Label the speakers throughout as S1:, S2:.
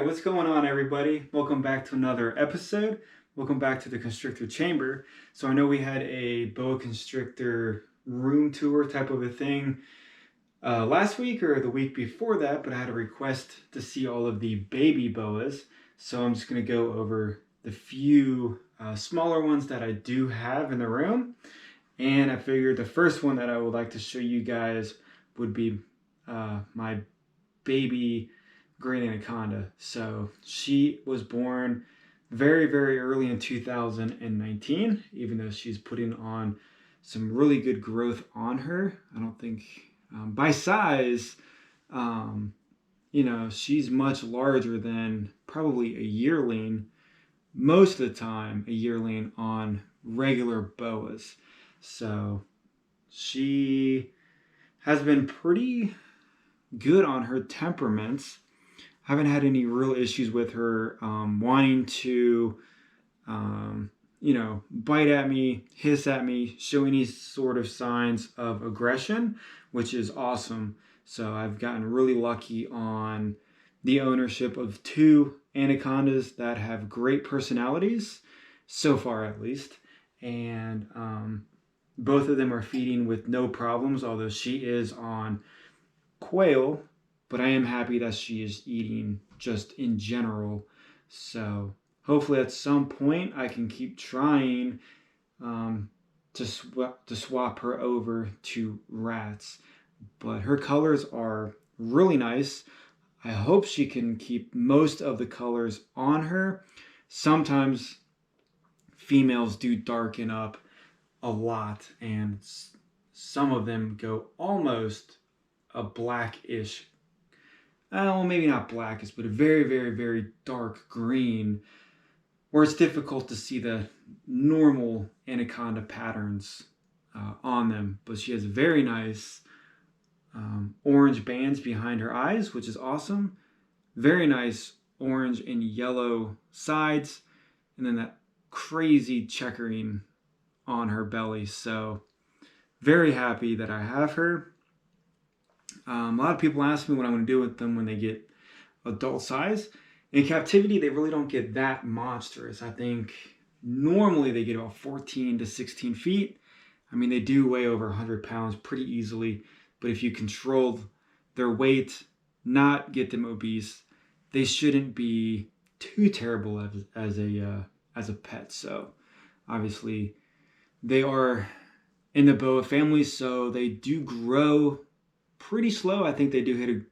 S1: right, what's going on, everybody? Welcome back to another episode. Welcome back to the Constrictor Chamber. So I know we had a boa constrictor room tour type of a thing last week or the week before that, but I had a request to see all of the baby boas. So I'm just going to go over the few smaller ones that I do have in the room. And I figured the first one that I would like to show you guys would be my baby great anaconda. So she was born very, very early in 2019, even though she's putting on some really good growth on her. I don't think by size, she's much larger than probably a yearling, most of the time a yearling on regular boas. So she has been pretty good on her temperaments. Haven't had any real issues with her wanting to, bite at me, hiss at me, show any sort of signs of aggression, which is awesome. So I've gotten really lucky on the ownership of two anacondas that have great personalities, so far at least. And both of them are feeding with no problems, although she is on quail, but I am happy that she is eating just in general. So hopefully at some point I can keep trying to swap her over to rats. But her colors are really nice. I hope she can keep most of the colors on her. Sometimes females do darken up a lot, and some of them go almost a blackish, well, maybe not blackish, but a very, very, very dark green, where it's difficult to see the normal anaconda patterns on them. But she has very nice orange bands behind her eyes, which is awesome. Very nice orange and yellow sides, and then that crazy checkering on her belly. So very happy that I have her. A lot of people ask me what I'm going to do with them when they get adult size. In captivity, they really don't get that monstrous. I think normally they get about 14 to 16 feet. I mean, they do weigh over 100 pounds pretty easily, but if you control their weight, not get them obese, they shouldn't be too terrible as a pet. So obviously they are in the boa family, so they do grow pretty slow. I think they do hit a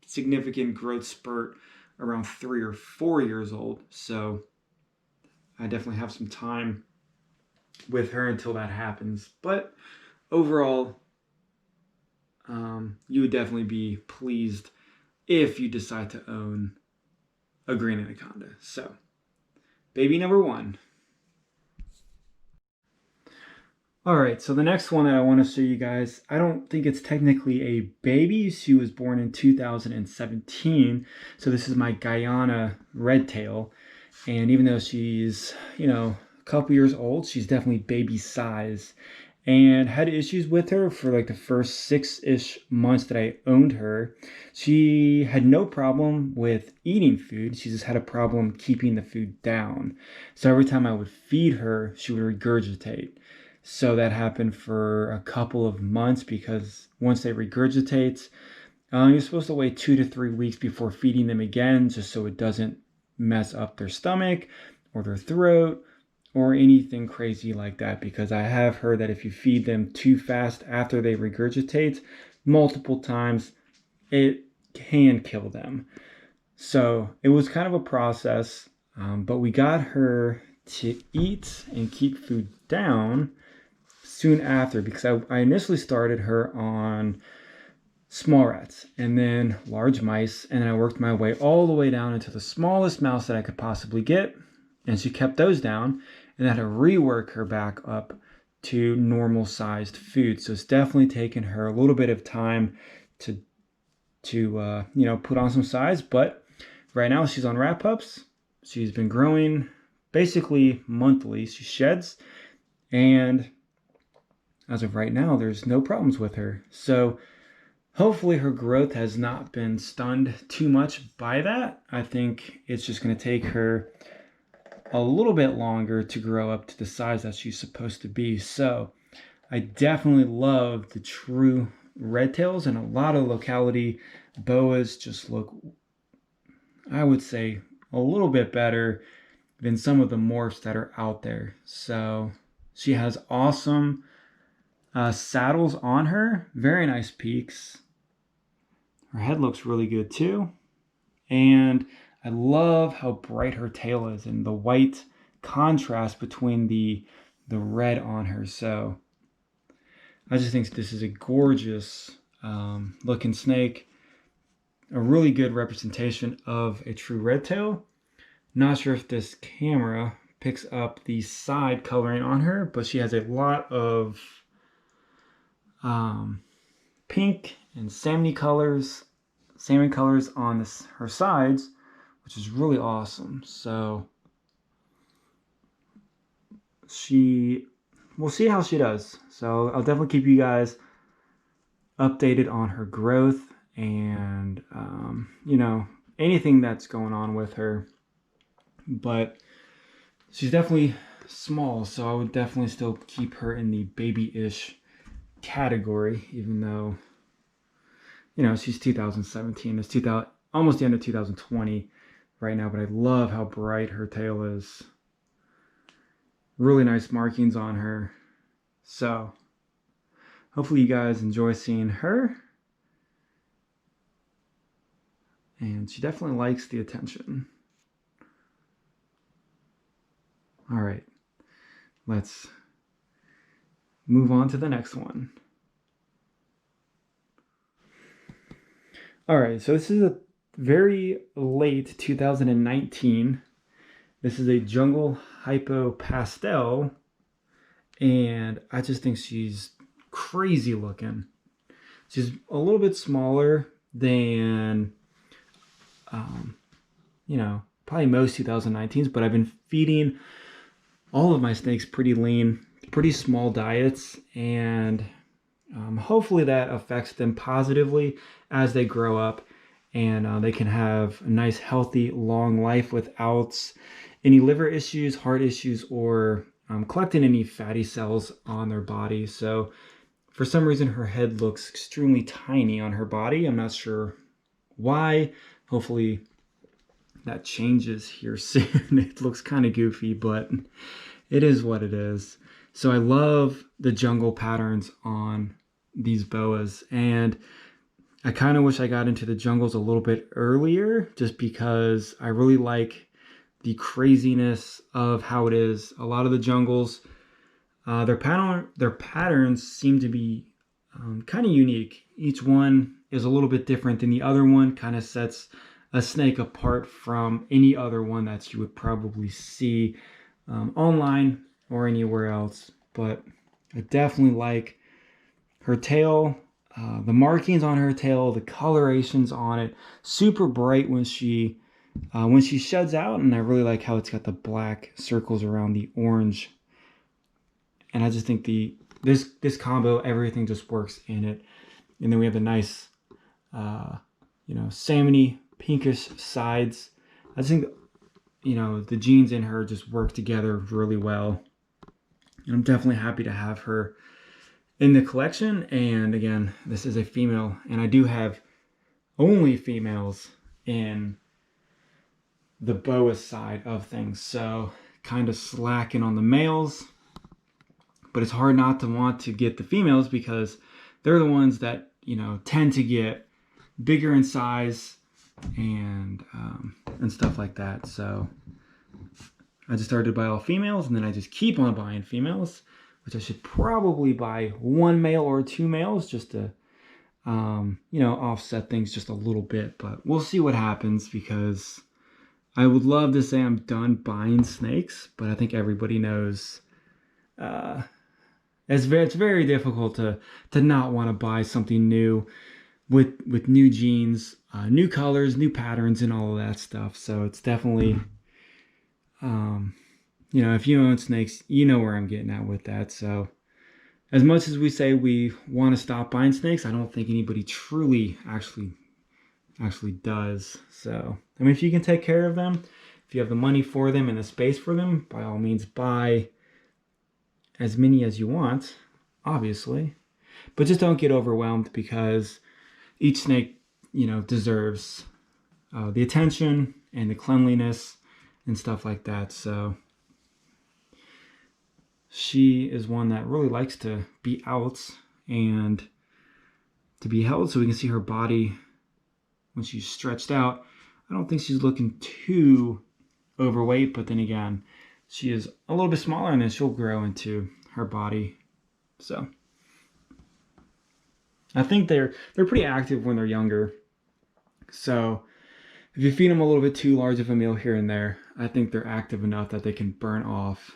S1: significant growth spurt around 3 or 4 years old. So I definitely have some time with her until that happens. But overall, you would definitely be pleased if you decide to own a green anaconda. So, baby number one. Alright, so the next one that I want to show you guys, I don't think it's technically a baby. She was born in 2017. So this is my Guyana Red Tail. And even though she's, a couple years old, she's definitely baby size. And had issues with her for like the first 6-ish months that I owned her. She had no problem with eating food. She just had a problem keeping the food down. So every time I would feed her, she would regurgitate. So that happened for a couple of months, because once they regurgitate, you're supposed to wait 2 to 3 weeks before feeding them again, just so it doesn't mess up their stomach or their throat or anything crazy like that. Because I have heard that if you feed them too fast after they regurgitate multiple times, it can kill them. So it was kind of a process, but we got her to eat and keep food down soon after, because I initially started her on small rats and then large mice, and then I worked my way all the way down into the smallest mouse that I could possibly get, and she kept those down, and I had to rework her back up to normal sized food. So it's definitely taken her a little bit of time to put on some size, but right now she's on rat pups. She's been growing basically monthly. She sheds, and as of right now, there's no problems with her. So hopefully her growth has not been stunned too much by that. I think it's just going to take her a little bit longer to grow up to the size that she's supposed to be. So I definitely love the true red tails, and a lot of locality boas just look, I would say, a little bit better than some of the morphs that are out there. So she has awesome saddles on her, very nice peaks. Her head looks really good too. And I love how bright her tail is and the white contrast between the red on her. So I just think this is a gorgeous looking snake. A really good representation of a true red tail. Not sure if this camera picks up the side coloring on her, but she has a lot of pink and salmon colors on her sides, which is really awesome. So we'll see how she does. So I'll definitely keep you guys updated on her growth and anything that's going on with her. But she's definitely small, so I would definitely still keep her in the baby-ish category, even though she's 2017. It's almost the end of 2020 right now, but I love how bright her tail is. Really nice markings on her. So hopefully you guys enjoy seeing her. And she definitely likes the attention. All right, let's move on to the next one. All right, so this is a very late 2019. This is a jungle Hypo Pastel, and I just think she's crazy looking. She's a little bit smaller than, probably most 2019s, but I've been feeding all of my snakes pretty lean, pretty small diets, and hopefully that affects them positively as they grow up, and they can have a nice, healthy, long life without any liver issues, heart issues, or collecting any fatty cells on their body. So for some reason, her head looks extremely tiny on her body. I'm not sure why. Hopefully that changes here soon. It looks kind of goofy, but it is what it is. So I love the jungle patterns on these boas, and I kind of wish I got into the jungles a little bit earlier, just because I really like the craziness of how it is. A lot of the jungles, their patterns seem to be kind of unique. Each one is a little bit different than the other one, kind of sets a snake apart from any other one that you would probably see online or anywhere else. But I definitely like her tail, the markings on her tail, the colorations on it, super bright when she sheds out, and I really like how it's got the black circles around the orange. And I just think this combo, everything just works in it. And then we have the nice, salmony pinkish sides. I just think, the genes in her just work together really well. And I'm definitely happy to have her in the collection. And again, this is a female, and I do have only females in the boa side of things. So kind of slacking on the males, but it's hard not to want to get the females because they're the ones that, tend to get bigger in size and stuff like that. So I just started to buy all females, and then I just keep on buying females, which I should probably buy one male or two males just to, offset things just a little bit. But we'll see what happens, because I would love to say I'm done buying snakes, but I think everybody knows it's very difficult to not want to buy something new with new genes, new colors, new patterns, and all of that stuff. So it's definitely, if you own snakes, you know where I'm getting at with that. So as much as we say we want to stop buying snakes, I don't think anybody truly actually does. So, I mean, if you can take care of them, if you have the money for them and the space for them, by all means buy as many as you want, obviously. But just don't get overwhelmed, because each snake, deserves the attention and the cleanliness and stuff like that. So she is one that really likes to be out and to be held, so we can see her body when she's stretched out. I don't think she's looking too overweight, but then again, she is a little bit smaller, and then she'll grow into her body. So I think they're pretty active when they're younger. So if you feed them a little bit too large of a meal here and there, I think they're active enough that they can burn off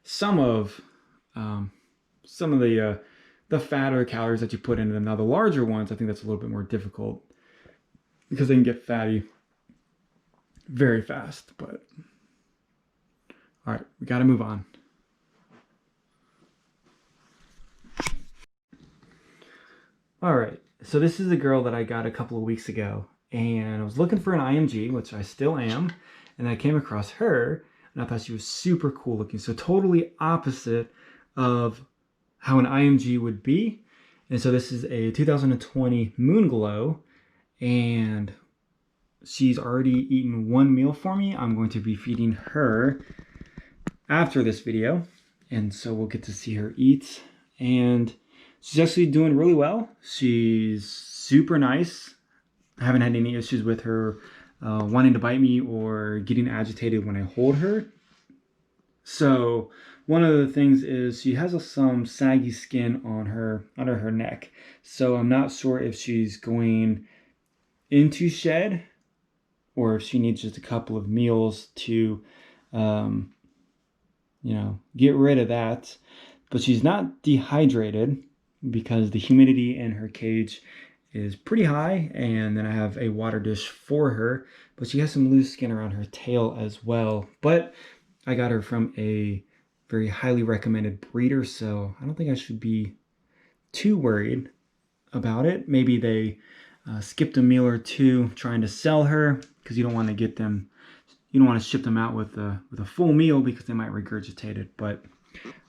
S1: some of the fat or the calories that you put into them. Now the larger ones, I think that's a little bit more difficult, because they can get fatty very fast. But all right, we got to move on. All right, so this is a girl that I got a couple of weeks ago, and I was looking for an IMG, which I still am, and I came across her, and I thought she was super cool looking. So totally opposite of how an IMG would be. And so this is a 2020 Moonglow, and she's already eaten one meal for me. I'm going to be feeding her after this video, and so we'll get to see her eat. And she's actually doing really well. She's super nice. I haven't had any issues with her wanting to bite me or getting agitated when I hold her. So one of the things is she has some saggy skin on her, under her neck. So I'm not sure if she's going into shed, or if she needs just a couple of meals to, get rid of that. But she's not dehydrated, because the humidity in her cage is pretty high, and then I have a water dish for her. But she has some loose skin around her tail as well. But I got her from a very highly recommended breeder, so I don't think I should be too worried about it. Maybe they skipped a meal or two trying to sell her, because you don't want to ship them out with a full meal, because they might regurgitate it. But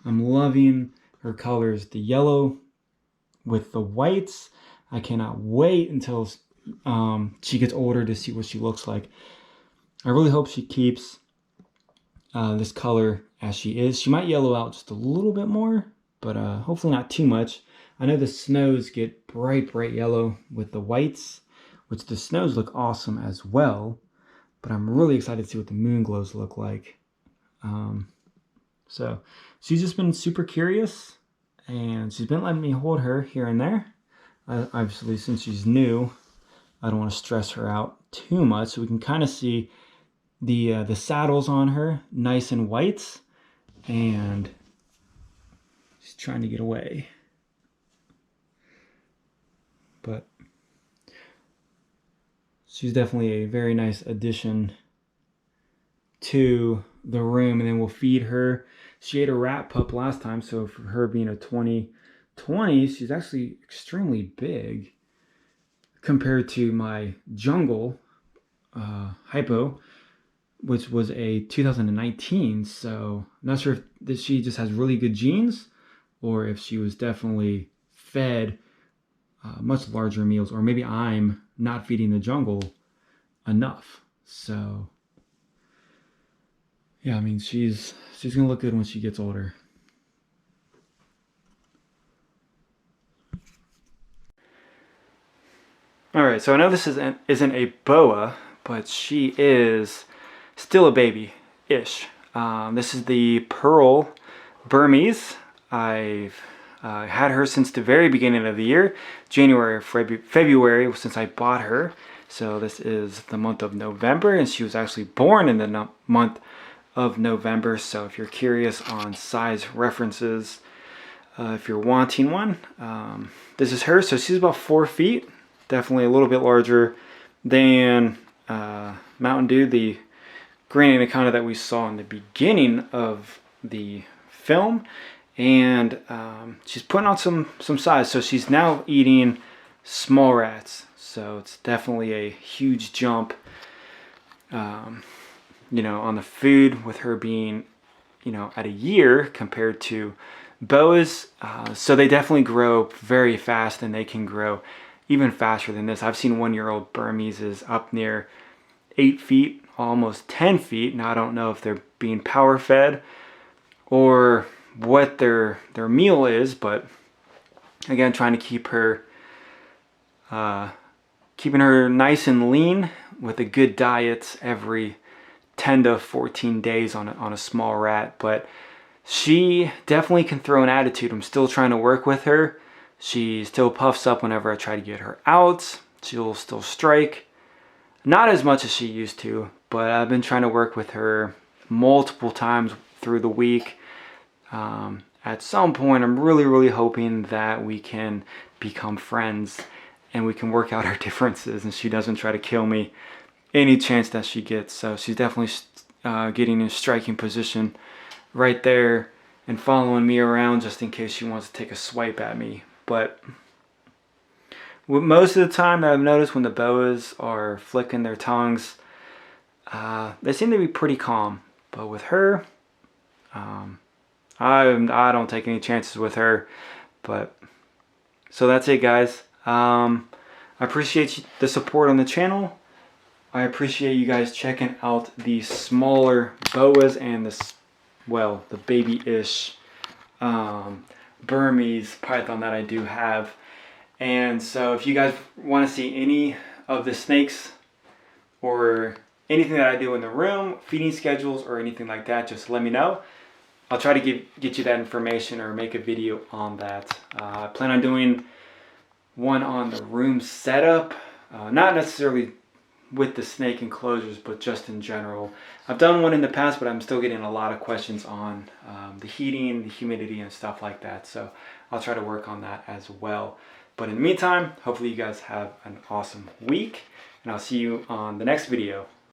S1: I'm loving her colors, the yellow with the whites. I cannot wait until she gets older to see what she looks like. I really hope she keeps this color as she is. She might yellow out just a little bit more, but hopefully not too much. I know the snows get bright yellow with the whites, which the snows look awesome as well, but I'm really excited to see what the Moonglows look like. So she's just been super curious, and she's been letting me hold her here and there. Obviously, since she's new, I don't want to stress her out too much, so we can kind of see the saddles on her, nice and white, and she's trying to get away. But she's definitely a very nice addition to the room. And then we'll feed her. She ate a rat pup last time, so for her being a 2020, she's actually extremely big compared to my jungle Hypo, which was a 2019. So I'm not sure if she just has really good genes, or if she was definitely fed much larger meals, or maybe I'm not feeding the jungle enough. So yeah, I mean, she's gonna look good when she gets older. All right, so I know this isn't a boa, but she is still a baby-ish. This is the Pearl Burmese. I've had her since the very beginning of the year, January or February, since I bought her. So this is the month of November, and she was actually born in the month of November. So if you're curious on size references, if you're wanting one, this is her. So she's about 4 feet, definitely a little bit larger than Mountain Dew, the green anaconda that we saw in the beginning of the film. and she's putting on some size. So she's now eating small rats. So it's definitely a huge jump, you know, on the food with her being, you know, at a year compared to boas. So they definitely grow very fast, and they can grow even faster than this. I've seen 1-year-old Burmese up near 8 feet, almost 10 feet. Now I don't know if they're being power fed or what their meal is, but again, trying to keep her keeping her nice and lean with a good diet every 10 to 14 days on a small rat. But she definitely can throw an attitude. I'm still trying to work with her. She still puffs up whenever I try to get her out. She'll still strike. Not as much as she used to, but I've been trying to work with her multiple times through the week. At some point, I'm really hoping that we can become friends and we can work out our differences and she doesn't try to kill me any chance that she gets. So she's definitely getting in striking position right there and following me around just in case she wants to take a swipe at me. But most of the time that I've noticed when the boas are flicking their tongues, they seem to be pretty calm. But with her, I don't take any chances with her. But so that's it, guys. I appreciate the support on the channel. I appreciate you guys checking out the smaller boas and the baby-ish Burmese python that I do have. And so if you guys want to see any of the snakes or anything that I do in the room, feeding schedules or anything like that, just let me know. I'll try to get you that information or make a video on that. I plan on doing one on the room setup, not necessarily with the snake enclosures, but just in general. I've done one in the past, but I'm still getting a lot of questions on the heating, the humidity, and stuff like that. So I'll try to work on that as well. But in the meantime, hopefully you guys have an awesome week, and I'll see you on the next video.